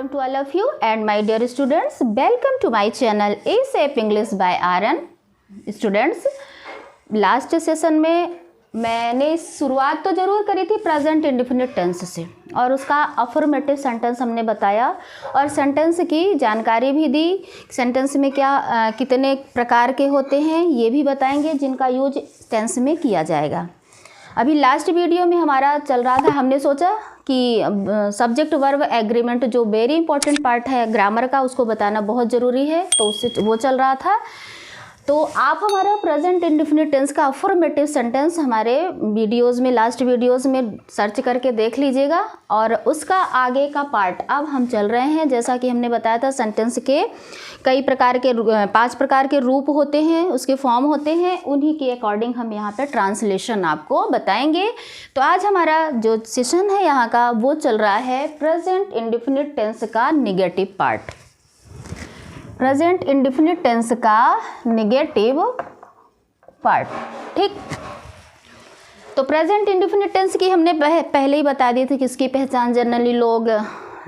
Namaskaram to all of you and my dear students, welcome to my channel ASAP English by RN. Students, last session में मैंने शुरुआत तो ज़रूर करी थी प्रेजेंट इंडेफिनिट टेंस से और उसका अफर्मेटिव सेंटेंस हमने बताया और सेंटेंस की जानकारी भी दी। सेंटेंस में क्या कितने प्रकार के होते हैं ये भी बताएंगे जिनका यूज टेंस में किया जाएगा। अभी लास्ट वीडियो में हमारा चल रहा था, हमने सोचा कि सब्जेक्ट वर्ब एग्रीमेंट जो वेरी इंपॉर्टेंट पार्ट है ग्रामर का उसको बताना बहुत ज़रूरी है, तो उससे वो चल रहा था। तो आप हमारा प्रेजेंट इंडेफिनिट टेंस का अफर्मेटिव सेंटेंस हमारे वीडियोस में लास्ट वीडियोस में सर्च करके देख लीजिएगा और उसका आगे का पार्ट अब हम चल रहे हैं। जैसा कि हमने बताया था सेंटेंस के कई प्रकार के 5 प्रकार के रूप होते हैं, उसके फॉर्म होते हैं, उन्हीं के अकॉर्डिंग हम यहाँ पे ट्रांसलेशन आपको बताएंगे। तो आज हमारा जो सेशन है यहाँ का वो चल रहा है प्रेजेंट इंडेफिनिट टेंस का negative part. Present indefinite tense का नेगेटिव पार्ट, ठीक। तो प्रेजेंट इंडेफिनिट टेंस की हमने पहले ही बता दी थी कि इसकी पहचान जनरली लोग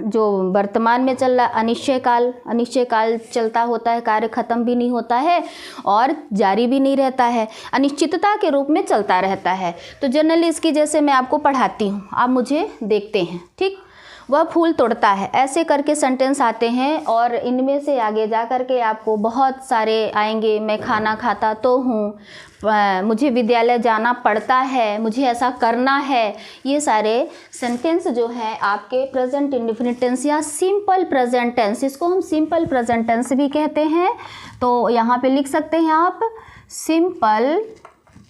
जो वर्तमान में चल रहा अनिश्चय काल चलता होता है, कार्य खत्म भी नहीं होता है और जारी भी नहीं रहता है, अनिश्चितता के रूप में चलता रहता है। तो जनरली इसकी जैसे मैं आपको पढ़ाती हूँ, आप मुझे देखते हैं, ठीक। वह फूल तोड़ता है, ऐसे करके सेंटेंस आते हैं और इनमें से आगे जा कर के आपको बहुत सारे आएंगे। मैं खाना खाता तो हूँ, मुझे विद्यालय जाना पड़ता है, मुझे ऐसा करना है। ये सारे सेंटेंस जो हैं आपके प्रेजेंट इंडेफिनिट टेंस या सिंपल प्रेजेंट टेंस, इसको हम सिंपल प्रेजेंट टेंस भी कहते हैं। तो यहाँ पे लिख सकते हैं आप सिंपल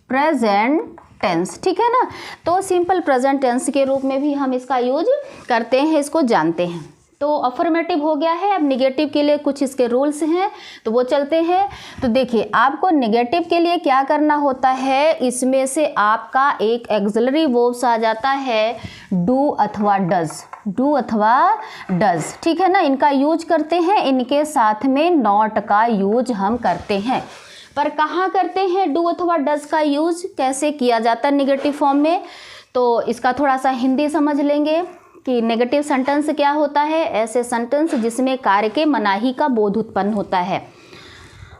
प्रेजेंट टेंस, ठीक है ना। तो सिंपल प्रेजेंट टेंस के रूप में भी हम इसका यूज करते हैं, इसको जानते हैं। तो अफर्मेटिव हो गया है। अब निगेटिव के लिए कुछ इसके रूल्स हैं तो वो चलते हैं। तो देखिए आपको निगेटिव के लिए क्या करना होता है, इसमें से आपका एक एक्सिलरी वर्ब्स आ जाता है डू अथवा डज, ठीक है ना। इनका यूज करते हैं, इनके साथ में नॉट का यूज हम करते हैं। पर कहाँ करते हैं डू अथवा डज का यूज, कैसे किया जाता है निगेटिव फॉर्म में, तो इसका थोड़ा सा हिंदी समझ लेंगे कि नेगेटिव सेंटेंस क्या होता है। ऐसे सेंटेंस जिसमें कार्य के मनाही का बोध उत्पन्न होता है।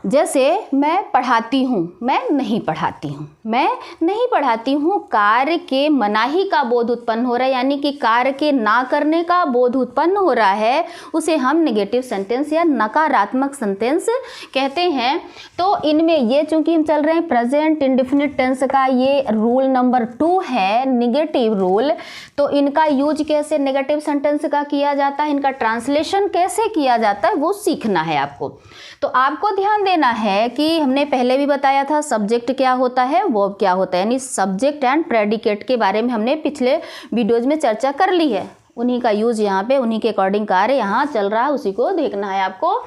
जैसे मैं पढ़ाती हूँ, मैं नहीं पढ़ाती हूँ, मैं नहीं पढ़ाती हूँ, कार्य के मनाही का बोध उत्पन्न हो रहा है, यानी कि कार्य के ना करने का बोध उत्पन्न हो रहा है, उसे हम नेगेटिव सेंटेंस या नकारात्मक सेंटेंस कहते हैं। तो इनमें ये चूंकि हम चल रहे हैं प्रेजेंट इंडेफिनिट टेंस का ये रूल नंबर 2 है निगेटिव रूल। तो इनका यूज कैसे नेगेटिव सेंटेंस का किया जाता है, इनका ट्रांसलेशन कैसे किया जाता है वो सीखना है आपको। तो आपको ध्यान देना है कि हमने पहले भी बताया था सब्जेक्ट क्या होता है, वर्ब क्या होता है, यानी सब्जेक्ट एंड प्रेडिकेट के बारे में हमने पिछले वीडियोज में चर्चा कर ली है। उन्हीं का यूज यहाँ पे उन्हीं के अकॉर्डिंग कार्य यहाँ चल रहा है, उसी को देखना है आपको।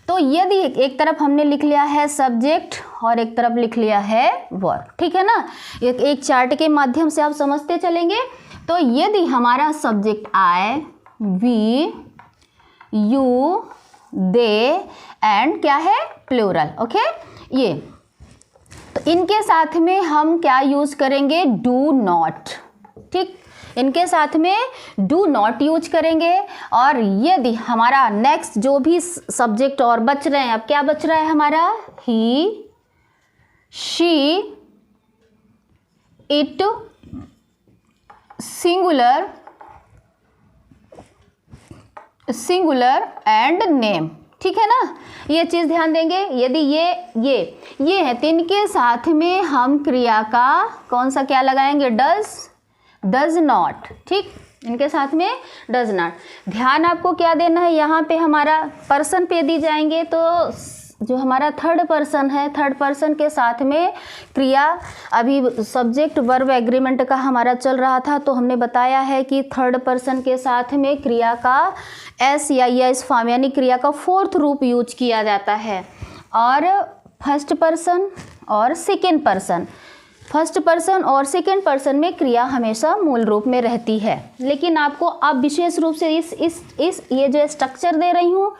तो यदि एक तरफ हमने लिख लिया है सब्जेक्ट और एक तरफ लिख लिया है वर्ब, ठीक है ना। एक चार्ट के माध्यम से आप समझते चलेंगे। तो यदि हमारा subject I, we, you, they and क्या है प्लूरल, ओके। ये तो इनके साथ में हम क्या यूज करेंगे, डू नॉट, ठीक। इनके साथ में डू नॉट यूज करेंगे। और यदि हमारा नेक्स्ट जो भी सब्जेक्ट और बच रहे हैं, अब क्या बच रहा है हमारा, he, she, it, singular and name, ठीक है ना। ये चीज़ ध्यान देंगे। यदि ये है तो इनके साथ में हम क्रिया का कौन सा क्या लगाएंगे, डज नॉट, ठीक। इनके साथ में डज नॉट। ध्यान आपको क्या देना है, यहाँ पे हमारा पर्सन पे दी जाएंगे तो जो हमारा थर्ड पर्सन है, थर्ड पर्सन के साथ में क्रिया, अभी सब्जेक्ट वर्ब एग्रीमेंट का हमारा चल रहा था तो हमने बताया है कि थर्ड पर्सन के साथ में क्रिया का एस या एस फॉर्म यानी क्रिया का 4th रूप यूज किया जाता है। और फर्स्ट पर्सन और सेकेंड पर्सन, फर्स्ट पर्सन और सेकेंड पर्सन में क्रिया हमेशा मूल रूप में रहती है। लेकिन आपको अब विशेष रूप से इस ये जो स्ट्रक्चर दे रही हूँ,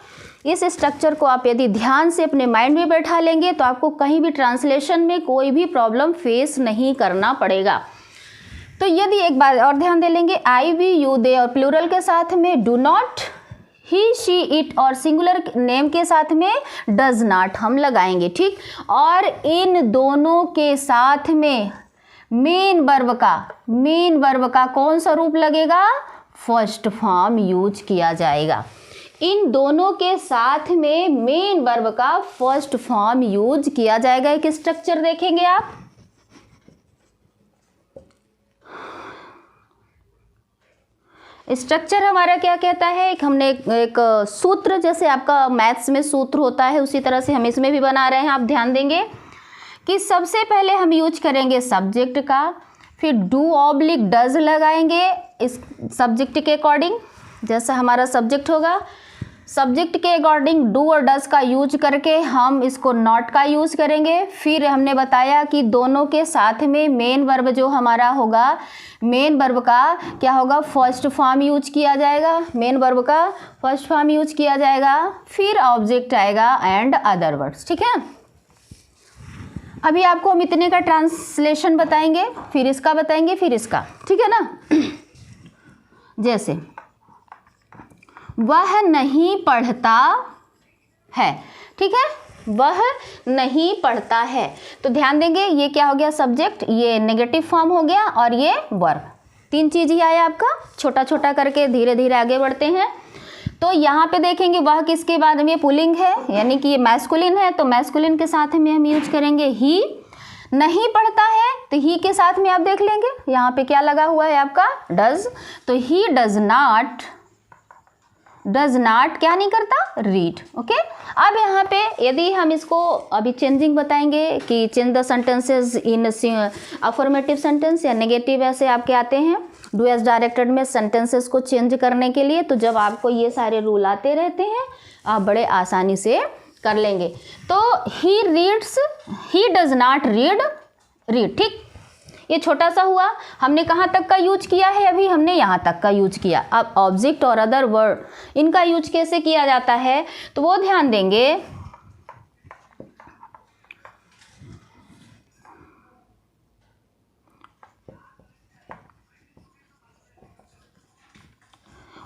इस स्ट्रक्चर को आप यदि ध्यान से अपने माइंड में बैठा लेंगे तो आपको कहीं भी ट्रांसलेशन में कोई भी प्रॉब्लम फेस नहीं करना पड़ेगा। तो यदि एक बार और ध्यान दे लेंगे, आई, वी, यू, दे और प्लूरल के साथ में do not, he she it और सिंगुलर नेम के साथ में डज नॉट हम लगाएंगे, ठीक। और इन दोनों के साथ में मेन वर्ब का कौन सा रूप लगेगा, फर्स्ट फॉर्म यूज किया जाएगा। इन दोनों के साथ में मेन वर्ब का फर्स्ट फॉर्म यूज किया जाएगा। एक स्ट्रक्चर देखेंगे आप, स्ट्रक्चर हमारा क्या कहता है, एक सूत्र, जैसे आपका मैथ्स में सूत्र होता है उसी तरह से हम इसमें भी बना रहे हैं। आप ध्यान देंगे कि सबसे पहले हम यूज करेंगे सब्जेक्ट का, फिर डू ऑब्लिक डज लगाएंगे इस सब्जेक्ट के अकॉर्डिंग। जैसा हमारा सब्जेक्ट होगा, सब्जेक्ट के अकॉर्डिंग डू और डज का यूज करके हम इसको नॉट का यूज करेंगे। फिर हमने बताया कि दोनों के साथ में मेन वर्ब जो हमारा होगा, मेन वर्ब का क्या होगा, फर्स्ट फॉर्म यूज किया जाएगा, मेन वर्ब का फर्स्ट फॉर्म यूज किया जाएगा। फिर ऑब्जेक्ट आएगा एंड अदर वर्ड्स, ठीक है। अभी आपको हम इतने का ट्रांसलेशन बताएंगे, फिर इसका बताएंगे, फिर इसका, ठीक है ना। जैसे वह नहीं पढ़ता है, ठीक है, वह नहीं पढ़ता है, तो ध्यान देंगे ये क्या हो गया, सब्जेक्ट, ये नेगेटिव फॉर्म हो गया और ये वर्ब। तीन चीज ही आया आपका, छोटा छोटा करके धीरे धीरे आगे बढ़ते हैं। तो यहाँ पे देखेंगे वह किसके बाद में पुल्लिंग है, यानी कि ये मैस्कुलिन है, तो मैस्कुलिन के साथ में हम यूज करेंगे ही। नहीं पढ़ता है तो ही के साथ में आप देख लेंगे यहाँ पे क्या लगा हुआ है आपका, डज, तो ही डज नॉट क्या नहीं करता, रीड, ओके। अब यहाँ पे यदि हम इसको अभी चेंजिंग बताएंगे कि change the sentences in affirmative sentence या नेगेटिव, ऐसे आपके आते हैं डू एज डायरेक्टेड में सेंटेंसेस को चेंज करने के लिए। तो जब आपको ये सारे रूल आते रहते हैं आप बड़े आसानी से कर लेंगे। तो he reads, he does not read, ठीक। ये छोटा सा हुआ, हमने कहाँ तक का यूज किया है, अभी हमने यहाँ तक का यूज किया। अब ऑब्जेक्ट और अदर वर्ड इनका यूज कैसे किया जाता है तो वो ध्यान देंगे।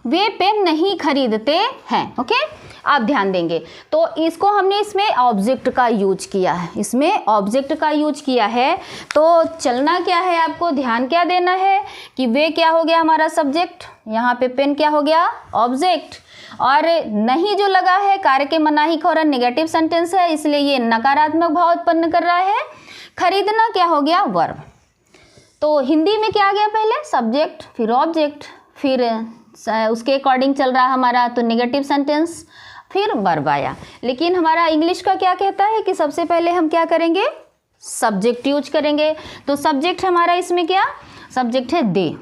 वे पेन नहीं खरीदते हैं, ओके। आप ध्यान देंगे तो इसको हमने इसमें ऑब्जेक्ट का यूज किया है, इसमें ऑब्जेक्ट का यूज किया है। तो चलना क्या है, आपको ध्यान क्या देना है कि वे क्या हो गया हमारा सब्जेक्ट, यहाँ पे पेन क्या हो गया ऑब्जेक्ट, और नहीं जो लगा है कार्य के मनाही का और नेगेटिव सेंटेंस है, इसलिए ये नकारात्मक भाव उत्पन्न कर रहा है। खरीदना क्या हो गया वर्ब। तो हिंदी में क्या आ गया, पहले सब्जेक्ट, फिर ऑब्जेक्ट, फिर उसके अकॉर्डिंग चल रहा हमारा तो नेगेटिव सेंटेंस, फिर वर्ब आया। लेकिन हमारा इंग्लिश का क्या कहता है कि सबसे पहले हम क्या करेंगे, सब्जेक्ट यूज करेंगे। तो सब्जेक्ट हमारा इसमें क्या, सब्जेक्ट है दे।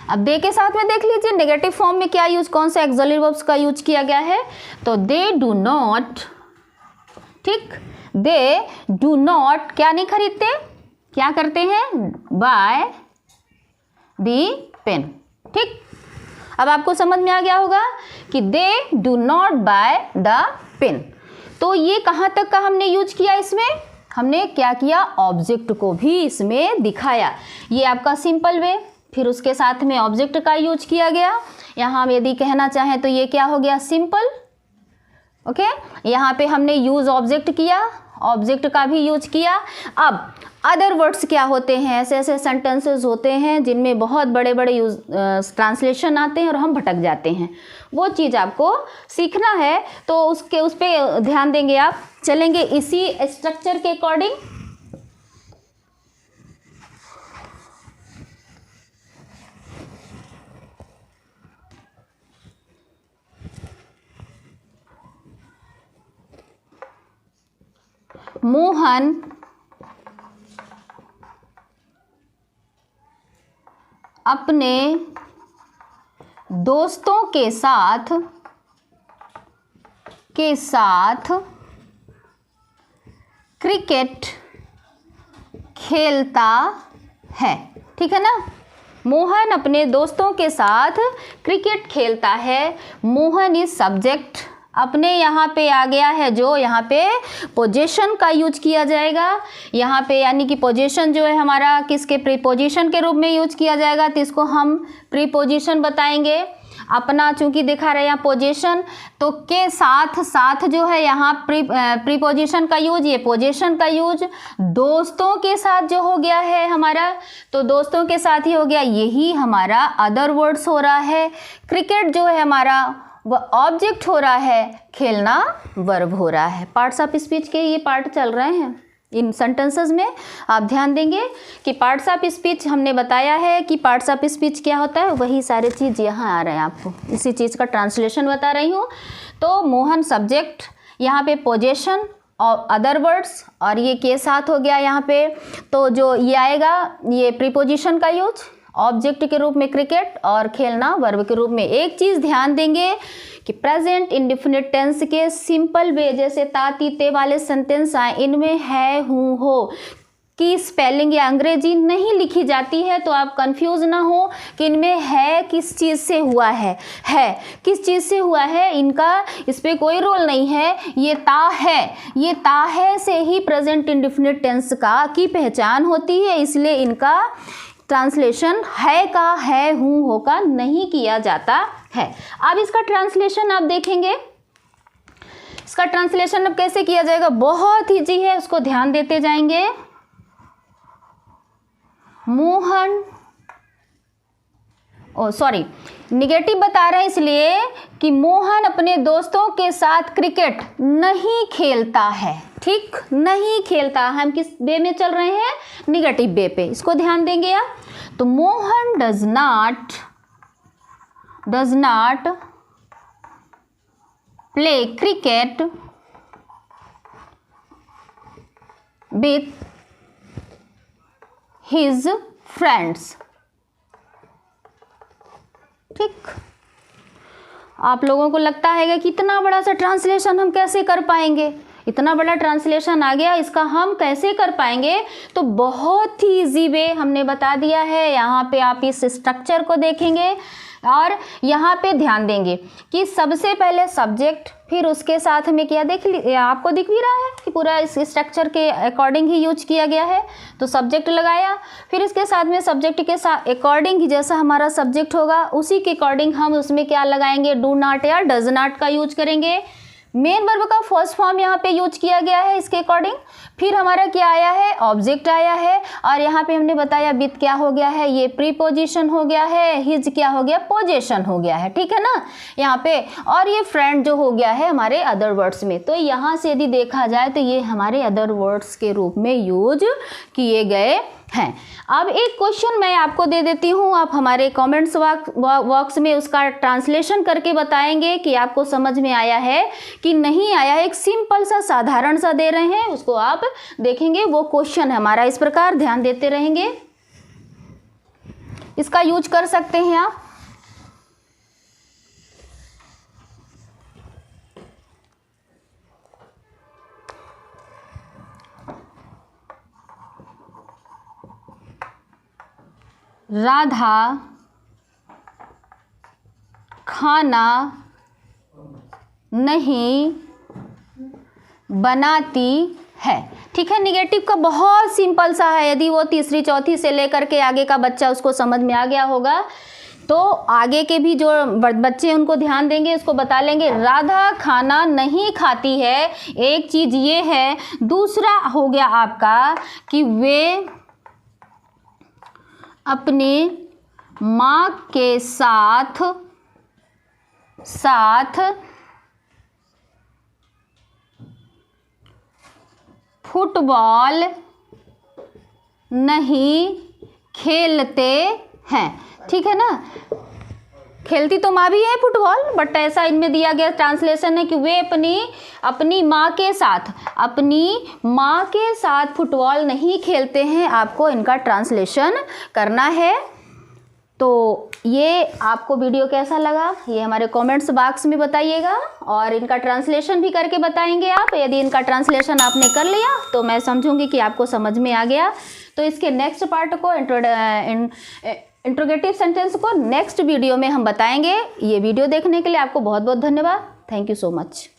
अब दे के साथ में देख लीजिए नेगेटिव फॉर्म में क्या यूज, कौन सा एक्सोलिटरी वर्ब्स का यूज किया गया है, तो दे डू नॉट, ठीक, दे डू नॉट क्या नहीं खरीदते, क्या करते हैं, बाय दी पेन, ठीक। अब आपको समझ में आ गया होगा कि they do not buy the pen. तो ये कहाँ तक का हमने यूज किया, इसमें हमने क्या किया, ऑब्जेक्ट को भी इसमें दिखाया। ये आपका सिंपल वे, फिर उसके साथ में ऑब्जेक्ट का यूज किया गया। यहाँ हम यदि कहना चाहें तो ये क्या हो गया, सिंपल, ओके। यहाँ पे हमने यूज ऑब्जेक्ट किया, ऑब्जेक्ट का भी यूज किया। अब अदर वर्ड्स क्या होते हैं, ऐसे ऐसे सेंटेंसेस होते हैं जिनमें बहुत बड़े बड़े यूज ट्रांसलेशन आते हैं और हम भटक जाते हैं, वो चीज़ आपको सीखना है। तो उस पर ध्यान देंगे आप, चलेंगे इसी स्ट्रक्चर के अकॉर्डिंग। मोहन अपने दोस्तों के साथ क्रिकेट खेलता है, ठीक है ना। मोहन अपने दोस्तों के साथ क्रिकेट खेलता है। मोहन इज सब्जेक्ट, अपने यहाँ पे आ गया है जो यहाँ पे पोजीशन का यूज किया जाएगा। यहाँ पे यानी कि पोजीशन जो है हमारा किसके प्रीपोजिशन के रूप में यूज किया जाएगा, तो इसको हम प्रीपोजिशन बताएंगे। अपना चूंकि दिखा रहे हैं यहाँ पोजीशन, तो के साथ साथ जो है यहाँ प्रीपोजिशन का यूज, ये पोजीशन का यूज। दोस्तों के साथ जो हो गया है हमारा, तो दोस्तों के साथ ही हो गया, यही हमारा अदर वर्ड्स हो रहा है। क्रिकेट जो है हमारा वह ऑब्जेक्ट हो रहा है, खेलना वर्ब हो रहा है। पार्ट्स ऑफ स्पीच के ये पार्ट चल रहे हैं इन सेंटेंसेस में। आप ध्यान देंगे कि पार्ट्स ऑफ स्पीच हमने बताया है कि पार्ट्स ऑफ स्पीच क्या होता है, वही सारे चीज़ यहाँ आ रहे हैं। आपको इसी चीज़ का ट्रांसलेशन बता रही हूँ। तो मोहन सब्जेक्ट, यहाँ पे पोजेशन और अदर वर्ड्स, और ये के साथ हो गया यहाँ पे। तो जो ये आएगा ये प्रीपोजिशन का यूज, ऑब्जेक्ट के रूप में क्रिकेट और खेलना वर्ब के रूप में। एक चीज़ ध्यान देंगे कि प्रेजेंट इंडेफिनिट टेंस के सिंपल वे जैसे ता ती ते वाले सेंटेंस आए, इनमें है हूँ हो की स्पेलिंग या अंग्रेजी नहीं लिखी जाती है, तो आप कंफ्यूज ना हो कि इनमें है किस चीज़ से हुआ है किस चीज़ से हुआ है, इनका इस पर कोई रोल नहीं है। ये ता है से ही प्रेजेंट इंडेफिनिट टेंस का की पहचान होती है, इसलिए इनका ट्रांसलेशन है का है हूँ हो का नहीं किया जाता है। अब इसका ट्रांसलेशन आप देखेंगे, इसका ट्रांसलेशन अब कैसे किया जाएगा, बहुत ईजी है, उसको ध्यान देते जाएंगे। मोहन, निगेटिव बता रहे हैं इसलिए कि मोहन अपने दोस्तों के साथ क्रिकेट नहीं खेलता है। ठीक, नहीं खेलता। हम किस वे में चल रहे हैं, निगेटिव वे पे, इसको ध्यान देंगे आप। तो Mohan does not play cricket with his friends. ठीक, आप लोगों को लगता है कि इतना बड़ा सा ट्रांसलेशन हम कैसे कर पाएंगे, इतना बड़ा ट्रांसलेशन आ गया, इसका हम कैसे कर पाएंगे। तो बहुत ही इजी वे हमने बता दिया है। यहाँ पे आप इस स्ट्रक्चर को देखेंगे और यहाँ पे ध्यान देंगे कि सबसे पहले सब्जेक्ट, फिर उसके साथ में क्या आपको दिख भी रहा है कि पूरा इस स्ट्रक्चर के अकॉर्डिंग ही यूज किया गया है। तो सब्जेक्ट लगाया, फिर इसके साथ में सब्जेक्ट के साथ अकॉर्डिंग ही जैसा हमारा सब्जेक्ट होगा उसी के अकॉर्डिंग हम उसमें क्या लगाएंगे, डू नॉट या डज नॉट का यूज करेंगे। मेन वर्ब का फर्स्ट फॉर्म यहाँ पे यूज किया गया है इसके अकॉर्डिंग। फिर हमारा क्या आया है, ऑब्जेक्ट आया है, और यहाँ पे हमने बताया विथ क्या हो गया है, ये प्रीपोजिशन हो गया है, हिज क्या हो गया, पोजेशन हो गया है। ठीक है ना यहाँ पे, और ये फ्रेंड जो हो गया है हमारे अदर वर्ड्स में। तो यहाँ से यदि देखा जाए तो ये हमारे अदर वर्ड्स के रूप में यूज किए गए हैं। अब एक क्वेश्चन मैं आपको दे देती हूँ, आप हमारे कमेंट्स बॉक्स में उसका ट्रांसलेशन करके बताएंगे कि आपको समझ में आया है कि नहीं आया है। एक सिंपल सा साधारण सा दे रहे हैं, उसको आप देखेंगे। वो क्वेश्चन है हमारा इस प्रकार, ध्यान देते रहेंगे, इसका यूज कर सकते हैं आप। राधा खाना नहीं बनाती है। ठीक है, निगेटिव का बहुत सिंपल सा है। यदि वो तीसरी चौथी से लेकर के आगे का बच्चा उसको समझ में आ गया होगा तो आगे के भी जो बच्चे उनको ध्यान देंगे, उसको बता लेंगे राधा खाना नहीं खाती है। एक चीज़ ये है। दूसरा हो गया आपका कि वे अपने माँ के साथ फुटबॉल नहीं खेलते हैं। ठीक है ना, खेलती तो माँ भी है फुटबॉल, बट ऐसा इनमें दिया गया ट्रांसलेशन है कि वे अपनी माँ के साथ फुटबॉल नहीं खेलते हैं। आपको इनका ट्रांसलेशन करना है। तो ये आपको वीडियो कैसा लगा ये हमारे कमेंट्स बॉक्स में बताइएगा, और इनका ट्रांसलेशन भी करके बताएंगे आप। यदि इनका ट्रांसलेशन आपने कर लिया तो मैं समझूंगी कि आपको समझ में आ गया। तो इसके नेक्स्ट पार्ट को इंट्रोगेटिव सेंटेंस को नेक्स्ट वीडियो में हम बताएंगे। ये वीडियो देखने के लिए आपको बहुत बहुत धन्यवाद। Thank you so much.